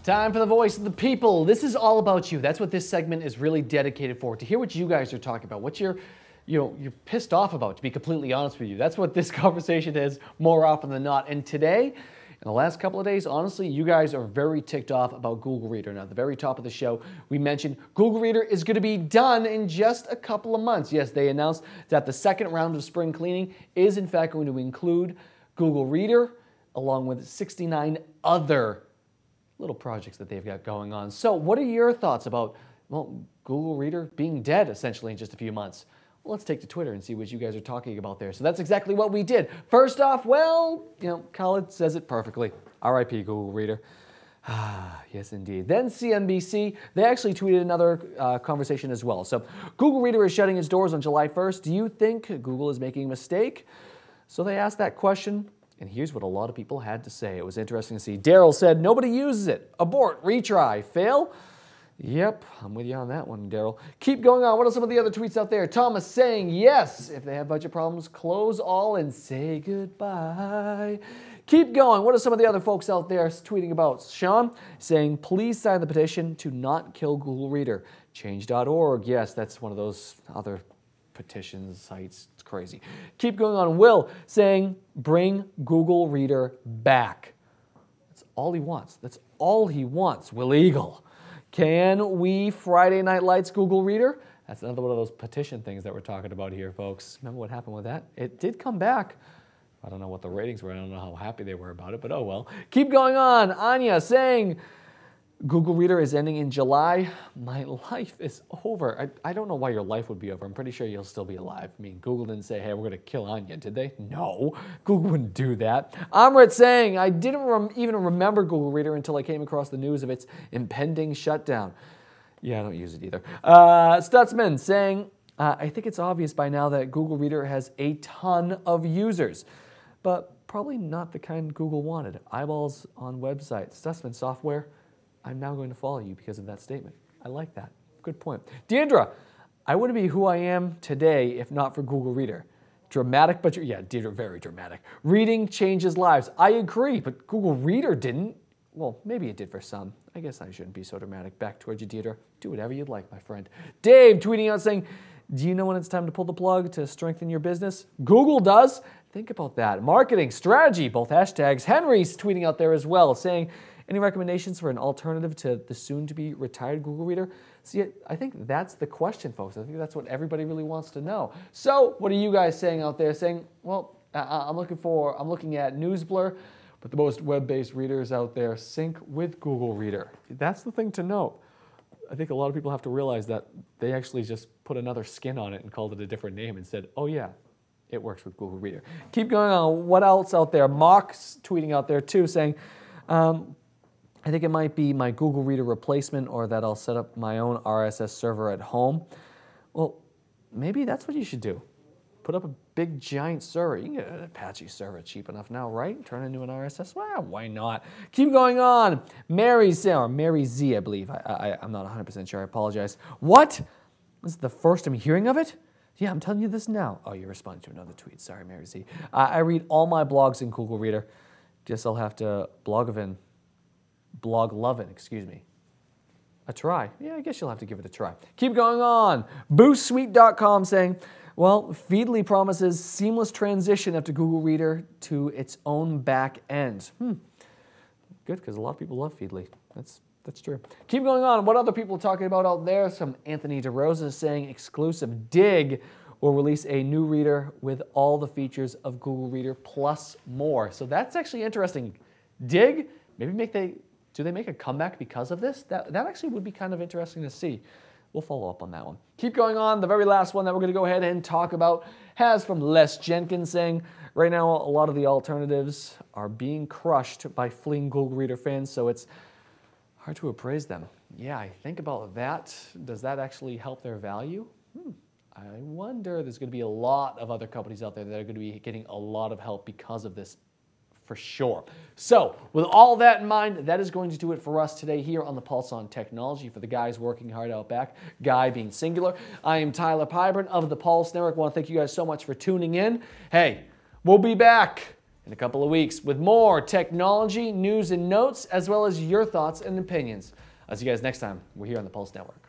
Time for the voice of the people. This is all about you. That's what this segment is really dedicated for. To hear what you guys are talking about, what you're pissed off about, to be completely honest with you. That's what this conversation is more often than not. And today, in the last couple of days, honestly, you guys are very ticked off about Google Reader. Now, at the very top of the show, we mentioned Google Reader is going to be done in just a couple of months. Yes, they announced that the second round of spring cleaning is in fact going to include Google Reader, along with 69 other little projects that they've got going on. So what are your thoughts about, well, Google Reader being dead essentially in just a few months? Well, let's take to Twitter and see what you guys are talking about there. So that's exactly what we did. First off, well, Khaled says it perfectly. RIP Google Reader. Yes, indeed. Then CNBC, they actually tweeted another conversation as well. So Google Reader is shutting its doors on July 1st. Do you think Google is making a mistake? So they asked that question. And here's what a lot of people had to say. It was interesting to see. Daryl said, nobody uses it. Abort, retry, fail. Yep, I'm with you on that one, Daryl. Keep going on. What are some of the other tweets out there? Thomas saying, yes, if they have budget problems, close all and say goodbye. Keep going. What are some of the other folks out there tweeting about? Sean saying, please sign the petition to not kill Google Reader. Change.org. Yes, that's one of those other petition sites. It's crazy. Keep going on. Will saying, bring Google Reader back. That's all he wants. That's all he wants. Will Eagle. Can we Friday Night Lights Google Reader? That's another one of those petition things that we're talking about here, folks. Remember what happened with that? It did come back. I don't know what the ratings were. I don't know how happy they were about it, but oh well. Keep going on. Anya saying, Google Reader is ending in July. My life is over. I don't know why your life would be over. I'm pretty sure you'll still be alive. I mean, Google didn't say, hey, we're going to kill Anya, did they? No, Google wouldn't do that. Amrit saying, I didn't even remember Google Reader until I came across the news of its impending shutdown. Yeah, I don't use it either. Stutzman saying, I think it's obvious by now that Google Reader has a ton of users, but probably not the kind Google wanted. Eyeballs on websites. Stutzman software. I'm now going to follow you because of that statement. I like that. Good point. Deidre, I wouldn't be who I am today if not for Google Reader. Dramatic, but yeah, Deidre, very dramatic. Reading changes lives. I agree, but Google Reader didn't. Well, maybe it did for some. I guess I shouldn't be so dramatic. Back towards you, Deidre. Do whatever you'd like, my friend. Dave tweeting out saying, do you know when it's time to pull the plug to strengthen your business? Google does. Think about that. Marketing, strategy, both hashtags. Henry's tweeting out there as well saying, any recommendations for an alternative to the soon-to-be retired Google Reader? See, I think that's the question, folks. I think that's what everybody really wants to know. So, what are you guys saying out there? Saying, well, I'm looking at NewsBlur, but the most web-based readers out there sync with Google Reader. That's the thing to note. I think a lot of people have to realize that they actually just put another skin on it and called it a different name and said, oh yeah, it works with Google Reader. Keep going on. What else out there? Mock's tweeting out there too, saying, I think it might be my Google Reader replacement or that I'll set up my own RSS server at home. Well, maybe that's what you should do. Put up a big giant server. You can get an Apache server cheap enough now, right? Turn it into an RSS. Well, why not? Keep going on. Mary Z, I believe. I'm not 100% sure. I apologize. What? This is the first I'm hearing of it? Yeah, I'm telling you this now. Oh, you're responding to another tweet. Sorry, Mary Z. I read all my blogs in Google Reader. Guess I'll have to Bloglovin, excuse me. A try. Yeah, I guess you'll have to give it a try. Keep going on. BoostSuite.com saying, well, Feedly promises seamless transition after Google Reader to its own back end. Good, because a lot of people love Feedly. That's true. Keep going on. What other people are talking about out there? Some Anthony DeRosa saying exclusive Dig will release a new reader with all the features of Google Reader plus more. So that's actually interesting. Dig, maybe do they make a comeback because of this? That actually would be kind of interesting to see. We'll follow up on that one. Keep going on. The very last one that we're going to go ahead and talk about has from Les Jenkins saying, right now a lot of the alternatives are being crushed by fleeing Google Reader fans, so it's hard to appraise them. Yeah, I think about that. Does that actually help their value? I wonder. There's going to be a lot of other companies out there that are going to be getting a lot of help because of this, for sure. So, with all that in mind, that is going to do it for us today here on the Pulse on Technology. For the guys working hard out back, guy being singular, I am Tyler Pyburn of the Pulse Network. I want to thank you guys so much for tuning in. Hey, we'll be back in a couple of weeks with more technology, news, and notes, as well as your thoughts and opinions. I'll see you guys next time. We're here on the Pulse Network.